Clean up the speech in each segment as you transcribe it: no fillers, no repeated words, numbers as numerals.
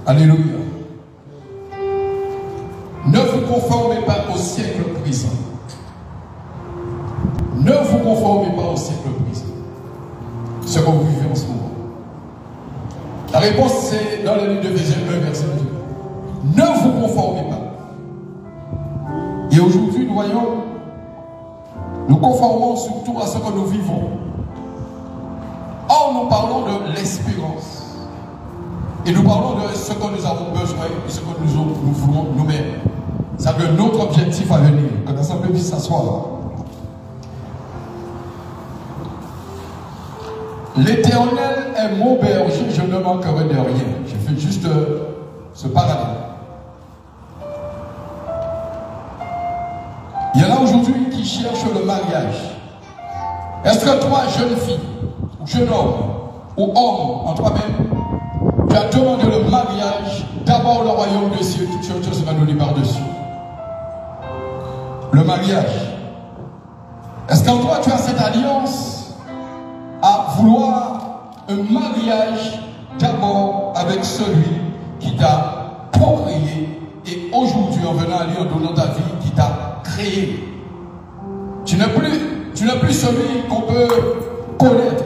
Alléluia. Ne vous conformez pas au siècle présent. Ne vous conformez pas au siècle présent. Ce que vous vivez en ce moment. La réponse c'est dans le livre de Éphésiens 1, verset 2. Ne vous conformez pas. Et aujourd'hui, nous voyons, nous conformons surtout à ce que nous vivons. Or, nous parlons de l'espérance. Et nous parlons de ce que nous avons besoin et ce que nous voulons nous-mêmes. C'est notre objectif à venir. Que l'Assemblée puisse s'asseoir. L'Éternel est mon berger, je ne manquerai de rien. Je fais juste ce parallèle. Il y en a aujourd'hui qui cherchent le mariage. Est-ce que toi, jeune fille, ou jeune homme, ou homme en toi-même, tu as demandé le mariage, d'abord le royaume des cieux, toute chose va nous donner par-dessus. Le mariage. Est-ce qu'en toi tu as cette alliance à vouloir un mariage d'abord avec celui qui t'a procréé et aujourd'hui en venant à lui en donnant ta vie qui t'a créé. Tu n'es plus celui qu'on peut connaître.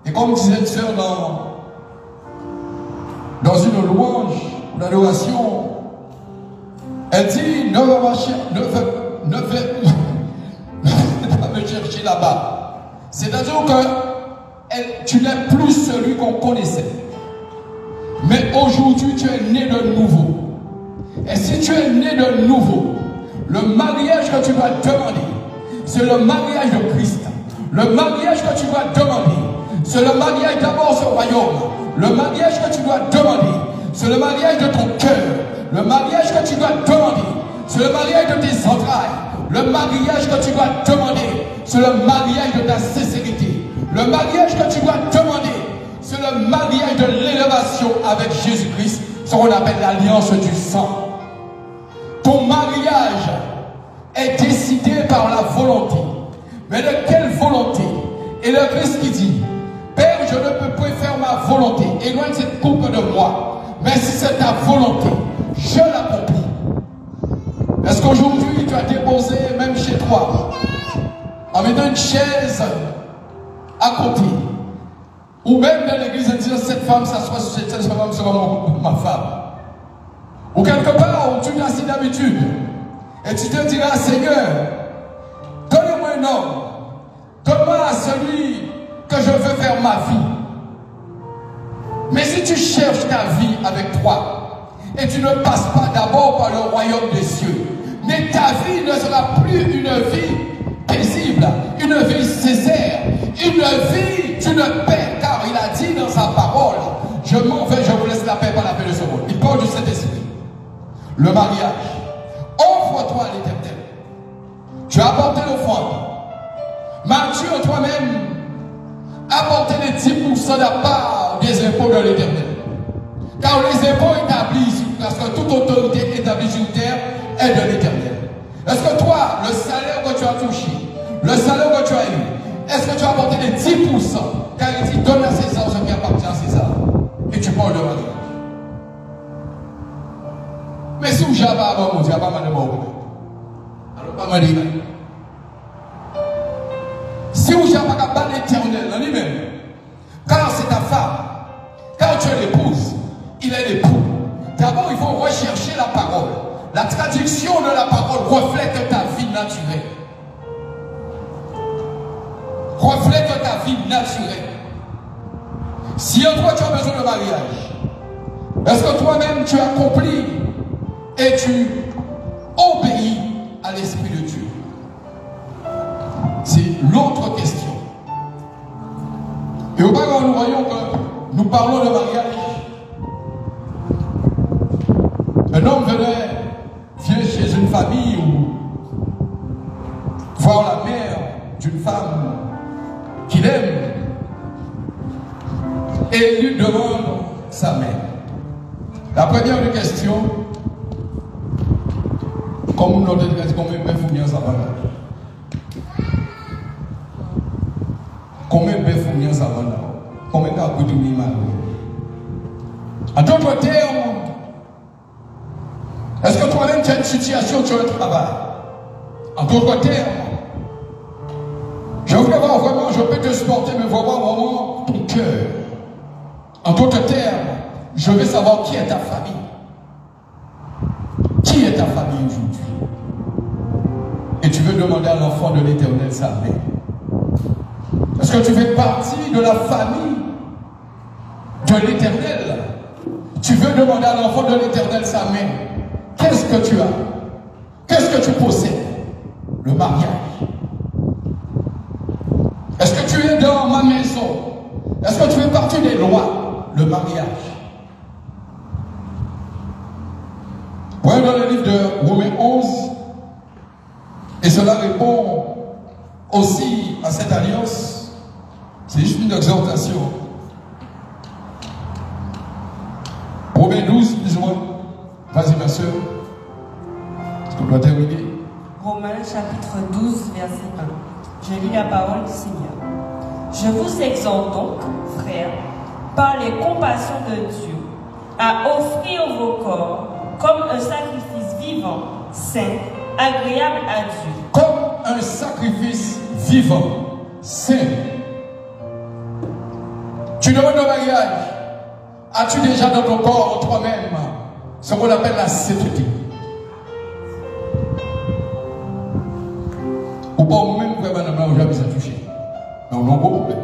Et comme disait une sœur dans une louange, une adoration, elle dit ne va pas me chercher là-bas. C'est-à-dire que tu n'es plus celui qu'on connaissait. Mais aujourd'hui, tu es né de nouveau. Et si tu es né de nouveau, le mariage que tu vas demander, c'est le mariage de Christ. Le mariage que tu vas demander, c'est le mariage d'abord sur le royaume. Le mariage que tu dois demander, c'est le mariage de ton cœur. Le mariage que tu dois demander, c'est le mariage de tes entrailles. Le mariage que tu dois demander, c'est le mariage de ta sincérité. Le mariage que tu dois demander, c'est le mariage de l'élévation avec Jésus-Christ, ce qu'on appelle l'alliance du sang. Ton mariage est décidé par la volonté. Mais de quelle volonté? Et le Christ qui dit, Père, je ne peux plus faire ma volonté. Éloigne cette coupe de moi. Mais si c'est ta volonté, je l'accomplis. Est-ce qu'aujourd'hui, tu as déposé, même chez toi, en mettant une chaise à côté, ou même dans l'église, en disant, cette femme s'assoit sur cette chaise, cette femme sera ma femme. Ou quelque part, où tu es assis d'habitude, et tu te diras, Seigneur, donne-moi un homme, donne-moi à celui que je veux faire ma vie. Mais si tu cherches ta vie avec toi et tu ne passes pas d'abord par le royaume des cieux, mais ta vie ne sera plus une vie paisible, une vie sincère, une vie d'une paix, car il a dit dans sa parole, je m'en vais, je vous laisse la paix par la paix de ce monde. Il parle du Saint-Esprit. Le mariage. Offre-toi à l'Éternel. Tu as apporté l'offrande. M'as-tu en toi-même apporter les 10% de la part des impôts de l'Éternel? Car les impôts établis, parce que toute autorité établie sur terre est de l'Éternel. Est-ce que toi, le salaire que tu as touché, le salaire que tu as eu, est-ce que tu as apporté les 10%? Car il dit, donne à César ce qui appartient à César. Et tu parles de mariage. Mais si vous n'avez pas mon Dieu, pas mal de mort. Alors, pas mal de mort. Si vous n'avez pas l'Éternel en lui-même, car c'est ta femme, car tu es l'épouse, il est l'époux. D'abord, il faut rechercher la parole. La traduction de la parole reflète ta vie naturelle. Reflète ta vie naturelle. Si en toi tu as besoin de mariage, est-ce que toi-même tu accomplis et tu obéis à l'Esprit de Dieu? C'est l'autre question. Et auparavant, nous voyons que nous parlons de mariage. Un homme vient chez une famille ou voir la mère d'une femme qu'il aime et lui demande sa mère. La première question, comme nous l'avons dit, combien de fournières ça va? Combien de fournières ça va? Combien de vous tournez mal? En d'autres termes, est-ce que toi-même tu as une situation sur le travail? En d'autres termes, je voudrais voir vraiment, je peux te supporter, mais voir vraiment ton cœur. En d'autres termes, je veux savoir qui est ta famille. Qui est ta famille aujourd'hui? Et tu veux demander à l'enfant de l'Éternel sa main. Est-ce que tu fais partie de la famille de l'Éternel? Tu veux demander à l'enfant de l'Éternel sa main. Qu'est-ce que tu as? Qu'est-ce que tu possèdes? Le mariage. Est-ce que tu es dans ma maison? Est-ce que tu fais partie des lois? Le mariage. Voyons dans le livre de Romains 11, et cela répond aussi à cette alliance. C'est juste une exhortation. Romains 12, plus ou moins. Vas-y, ma soeur. Est-ce qu'on doit terminer? Romains chapitre 12, verset 1. Je lis la parole du Seigneur. Je vous exhorte donc, frères, par les compassions de Dieu, à offrir vos corps comme un sacrifice vivant, saint, agréable à Dieu. Comme un sacrifice vivant, saint. Tu demandes au mariage. As-tu déjà dans ton corps toi-même ce qu'on appelle la sainteté? Ou pas même que madame n'a jamais touché. Mais on a un gros problème.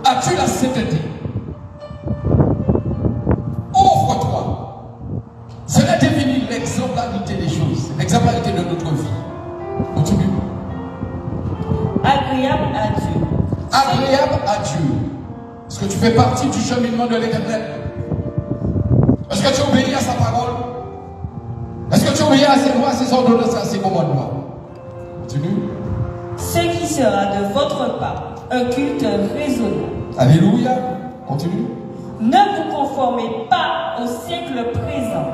As-tu la sainteté? Offre-toi. Cela définit l'exemplarité des choses, l'exemplarité de notre vie. Continue. Agréable à Dieu. Agréable à Dieu. Est-ce que tu fais partie du cheminement de l'Éternel? Est-ce que tu obéis à sa parole? Est-ce que tu obéis à ses lois, à ses ordonnances, à ses commandements? Continue. Ce qui sera de votre part un culte raisonnable. Alléluia. Continue. Ne vous conformez pas au siècle présent,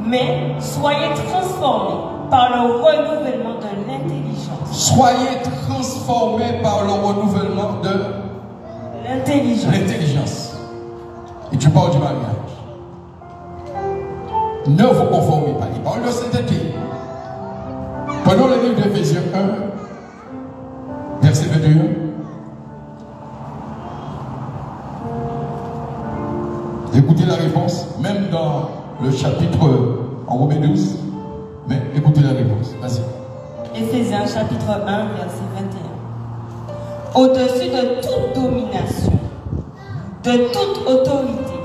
mais soyez transformés par le renouvellement de l'intelligence. Soyez transformés par le renouvellement de l'intelligence. Et tu parles du mariage. Ne vous conformez pas. Il parle de sainteté. Prenons le livre d'Éphésiens 1, verset 21. Écoutez la réponse, même dans le chapitre en Romains 12, mais écoutez la réponse. Vas-y. Éphésiens chapitre 1, verset 21. Au-dessus de toute domination, de toute autorité,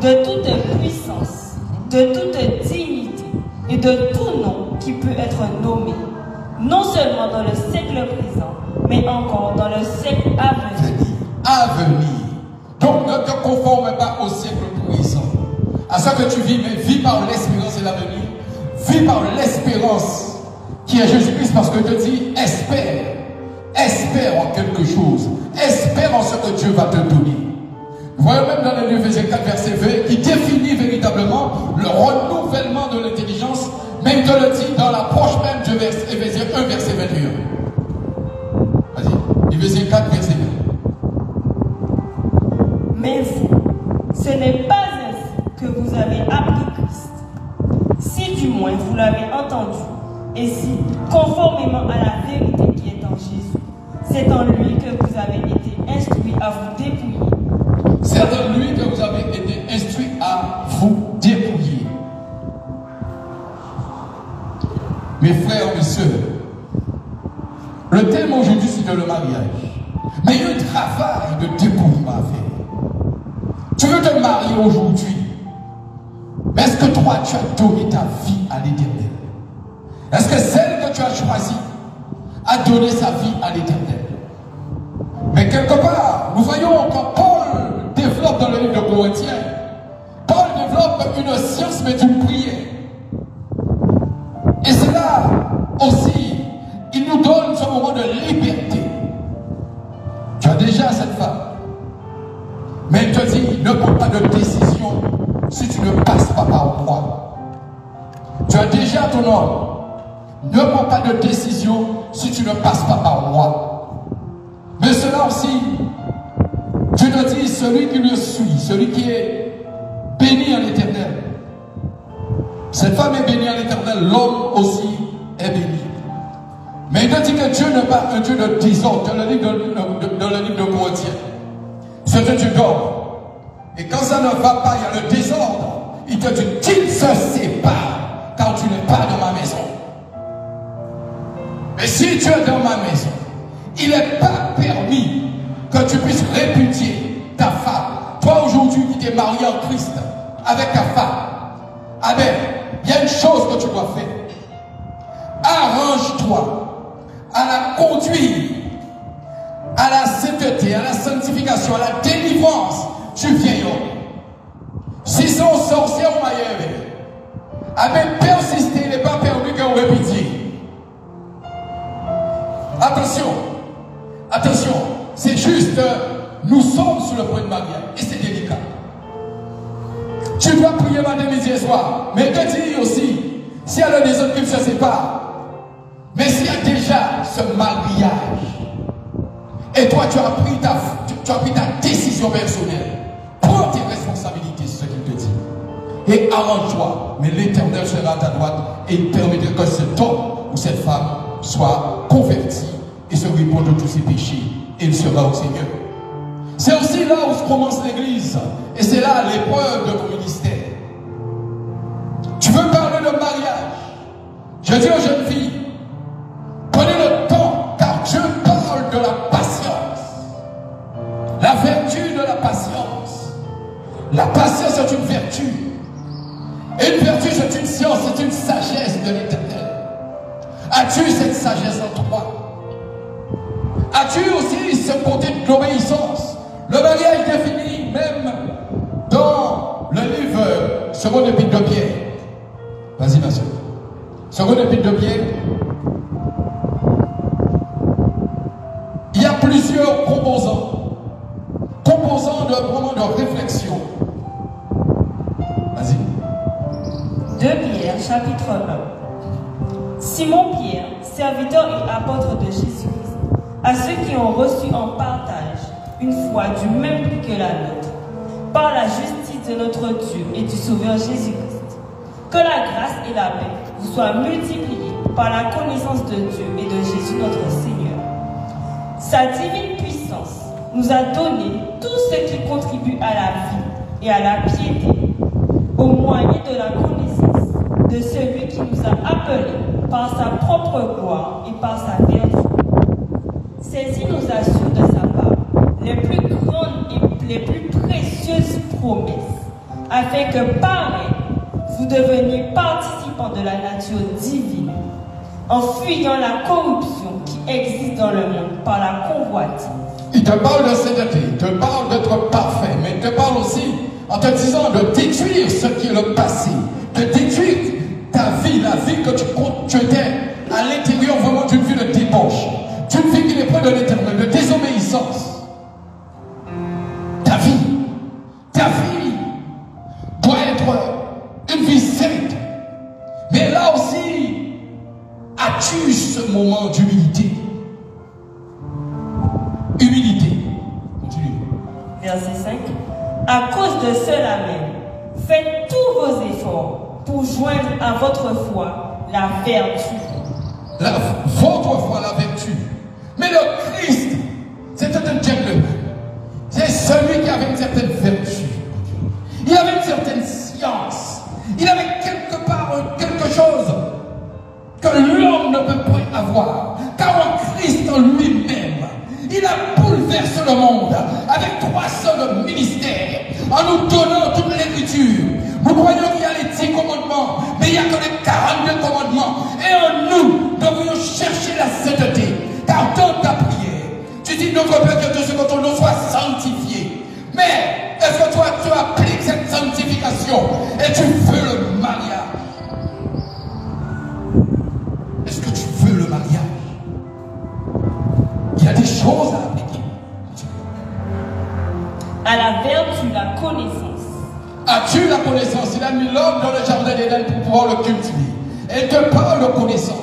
de toute puissance, de toute dignité et de tout nom qui peut être nommé, non seulement dans le siècle présent, mais encore dans le siècle à venir. À venir. Donc ne te conforme pas au siècle présent, à ça que tu vis, mais vis par l'espérance et l'avenir. Vis par l'espérance qui est Jésus-Christ, parce que je te dis, espère. Espère en quelque chose. Espère en ce que Dieu va te donner. Voyons même dans le livre Éphésiens 4, verset 20, qui définit véritablement le renouvellement de l'intelligence, mais il te le dit dans l'approche même de Éphésiens 1, verset 21. Vas-y, Éphésiens 4, verset 20. Mais vous, ce n'est pas ainsi que vous avez appris Christ. Si du moins vous l'avez entendu, et si, conformément à la vérité qui est en Jésus, c'est en lui que vous avez été instruits à vous dépouiller. C'est en lui que vous avez été instruits à vous dépouiller. Mes frères, mes soeurs, le thème aujourd'hui c'est de le mariage. Mais il y a un travail de dépouillement à faire. Tu veux te marier aujourd'hui, mais est-ce que toi tu as donné ta vie à l'Éternel? Est-ce que celle que tu as choisie a donné sa vie à l'Éternel? Mais quelque part, nous voyons quand Paul développe dans le livre de Corinthiens, Paul développe une science mais d'une prière. Et cela aussi, il nous donne ce moment de liberté. Tu as déjà cette femme, mais il te dit, ne prends pas de décision si tu ne passes pas par moi. Tu as déjà ton homme, ne prends pas de décision si tu ne passes pas par moi. Mais cela aussi, Dieu te dit, celui qui le suit, celui qui est béni en l'Éternel. Cette femme est bénie en l'Éternel, l'homme aussi est béni. Mais il te dit que Dieu n'est pas un Dieu de désordre, dans le livre de Corinthiens. C'est un Dieu d'ordre. Et quand ça ne va pas, il y a le désordre. Il te dit qu'il se sépare, car tu n'es pas dans ma maison. Mais si tu es dans ma maison, il n'est pas permis que tu puisses répudier ta femme. Toi aujourd'hui qui t'es marié en Christ avec ta femme, Amen, il y a une chose que tu dois faire. Arrange-toi à la conduire, à la sainteté, à la sanctification, à la délivrance du vieil homme. Si son sorcier ou maillère, Amen, persister, il n'est pas permis qu'on répudie. Attention, attention, c'est juste, nous sommes sur le point de mariage et c'est délicat. Tu dois prier matin, midi et soir, mais que dis aussi, s'il y a des autres qui se séparent, mais s'il y a déjà ce mariage, et toi tu as pris ta décision personnelle, prends tes responsabilités, c'est ce qu'il te dit, et arrange-toi, mais l'Éternel sera à ta droite et il permettra que cet homme ou cette femme soit converti et se répand de tous ses péchés et il sera au Seigneur. C'est aussi là où se commence l'église et c'est là l'épreuve de ton ministère. Tu veux parler de mariage? Je dis aux jeunes filles, prenez le temps car Dieu parle de la patience, la vertu de la patience. La patience est une vertu et une vertu c'est une science, c'est une sagesse de l'Éternel. As-tu cette sagesse en toi? As-tu aussi ce côté de l'obéissance? Le mariage défini même dans le livre Seconde Épître de Pierre. Vas-y ma soeur. Seconde Épître de Pierre. Il y a plusieurs composants de vraiment de réflexion. Vas-y. 2 Pierre, chapitre 1. Simon Pierre, serviteur et apôtre de Jésus-Christ, à ceux qui ont reçu en partage une foi du même prix que la nôtre, par la justice de notre Dieu et du Sauveur Jésus-Christ. Que la grâce et la paix vous soient multipliées par la connaissance de Dieu et de Jésus notre Seigneur. Sa divine puissance nous a donné tout ce qui contribue à la vie et à la piété, au moyen de la connaissance de celui qui nous a appelés par sa propre gloire et par sa vertu. Celle-ci nous assure de sa part les plus grandes et les plus précieuses promesses, afin que par elles, vous deveniez participants de la nature divine, en fuyant la corruption qui existe dans le monde par la convoitise. Il te parle de sainteté, il te parle d'être parfait, mais il te parle aussi en te disant de détruire ce qui est le passé, de détruire ta vie, la vie que tu étais à l'intérieur vraiment d'une vie de débauche, d'une vie qui n'est pas de l'Éternel, de désobéissance. Ta vie doit être une vie sainte. Mais là aussi, as-tu ce moment d'humilité? Humilité. Continue. Verset 5. À cause de cela même, faites tous vos efforts pour joindre à votre foi la vertu. Votre foi, la vertu. Mais le Christ, c'était un gentleman. C'est celui qui avait une certaine vertu. Il avait une certaine science. Il avait quelque part quelque chose que l'homme ne peut pas avoir. Car en Christ en lui-même, il a bouleversé le monde avec 300 ministères en nous donnant toute l'écriture. Nous croyons qu'il y a les 10 commandements, mais il n'y a que les 42 commandements. Et en nous, devrions chercher la sainteté. Car dans ta prière, tu dis notre Père que ce que ton nom soit sanctifié. Mais est-ce que toi tu appliques cette sanctification et tu veux le mariage? Est-ce que tu veux le mariage? Il y a des choses à appliquer. À la vertu, la connaissance. As-tu la connaissance? Il a mis l'homme dans le jardin d'Éden pour pouvoir le cultiver. Et te parle de connaissance.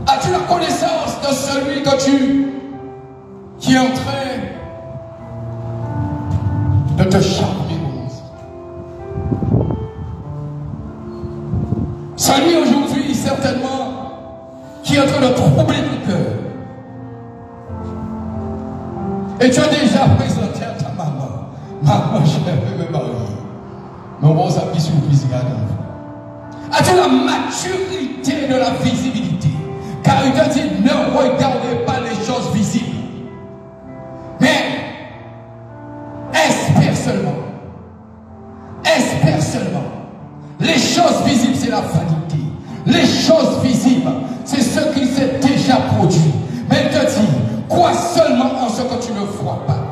As-tu la connaissance de ce celui qui est en train de te charmer. Celui aujourd'hui, certainement, qui est en train de troubler ton cœur. Et tu as déjà présenté à ta maman. Maman, je vais me marier. Mais on va s'appuyer sur le plus grand. As-tu la maturité de la visibilité? Car il te dit, ne regardez pas les choses visibles. Mais, espère seulement. Espère seulement. Les choses visibles, c'est la vanité. Les choses visibles, c'est ce qui s'est déjà produit. Mais il te dit, crois seulement en ce que tu ne vois pas.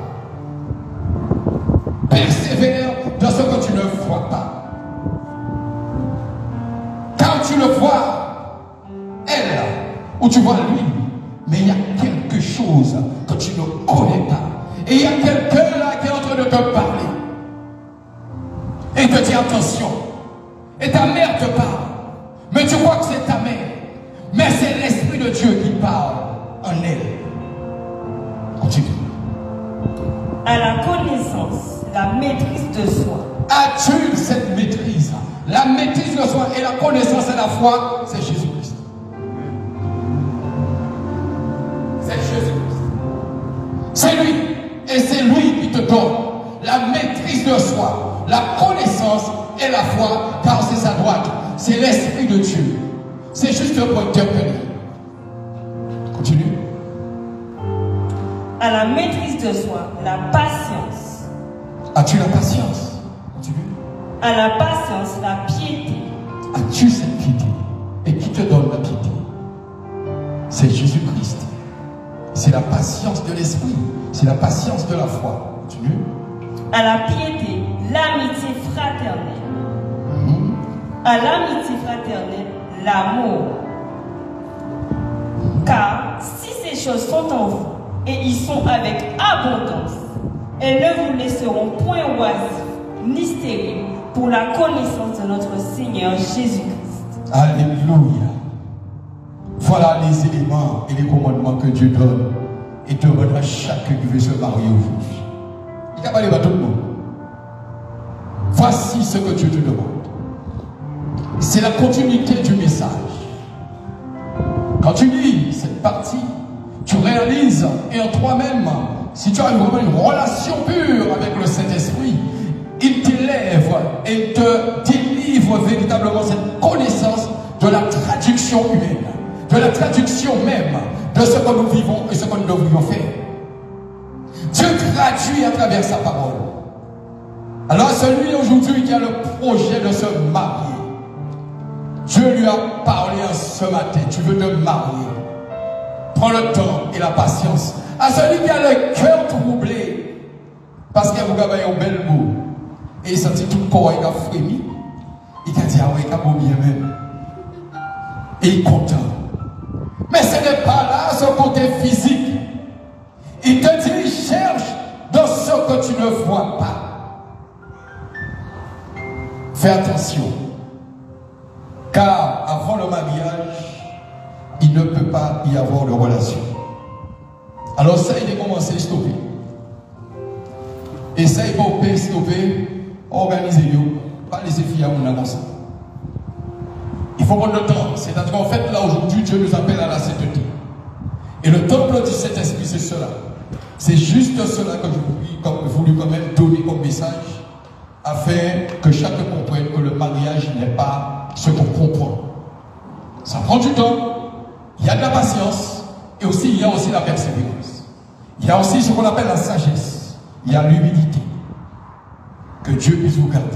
Persévère dans ce que tu ne vois pas. Quand tu le vois, elle, ou tu vois lui, mais il y a quelque chose que tu ne connais pas. Et il y a quelqu'un là qui est en train de te parler. Et il te dit attention. Et ta mère te parle. Mais tu crois que c'est ta mère. Mais c'est l'Esprit de Dieu qui parle en elle. Continue. À la connaissance, la maîtrise de soi. As-tu cette maîtrise? La maîtrise de soi et la connaissance et la foi, c'est Jésus-Christ. C'est Jésus-Christ. C'est lui. Et c'est lui qui te donne la maîtrise de soi, la connaissance et la foi, car c'est sa droite. C'est l'Esprit de Dieu. C'est juste pour interpeller. Continue. À la maîtrise de soi, la patience. As-tu la patience? Continue. À la patience, la piété. As-tu cette piété? Et qui te donne la piété? C'est Jésus-Christ. C'est la patience de l'Esprit. C'est la patience de la foi. Continue. À la piété, l'amitié fraternelle. À l'amitié fraternelle, l'amour. Car si ces choses sont en vous, et ils sont avec abondance, elles ne vous laisseront point oisifs, ni stériles, pour la connaissance de notre Seigneur Jésus-Christ. Alléluia. Voilà les éléments et les commandements que Dieu donne et demande à chacun qui veut se marier aujourd'hui. Il n'y a pas les tout le monde. Voici ce que Dieu te demande. C'est la continuité du message. Quand tu lis cette partie, tu réalises, et en toi-même, si tu as vraiment une relation pure avec le Saint-Esprit, il t'élève et te délivre véritablement cette connaissance de la traduction humaine, de la traduction même de ce que nous vivons et ce que nous devrions faire. Dieu traduit à travers sa parole. Alors celui aujourd'hui qui a le projet de se marier, Dieu lui a parlé ce matin, tu veux te marier. Prends le temps et la patience. À celui qui a le cœur troublé, parce qu'il vous avez un bel mot, et il sentit tout le corps, il a frémi, il a dit, ah oui, il a beau bien même. Et il est content. Mais ce n'est pas là ce côté physique. Il te dit, cherche dans ce que tu ne vois pas. Fais attention. Car avant le mariage, il ne peut pas y avoir de relation. Alors essaye de commencer à stopper. Essaye de stopper, organisez-vous, pas laisser fier à mon annonce. Il faut prendre le temps. C'est-à-dire qu'en fait, là aujourd'hui, Dieu nous appelle à la sainteté. Et le temple du Saint-Esprit, c'est cela. C'est juste cela que je voulais quand même donner comme message, afin que chacun comprenne que le mariage n'est pas ce qu'on comprend. Ça prend du temps, il y a de la patience, et aussi il y a aussi la persévérance. Il y a aussi ce qu'on appelle la sagesse, il y a l'humilité. Que Dieu puisse vous garder.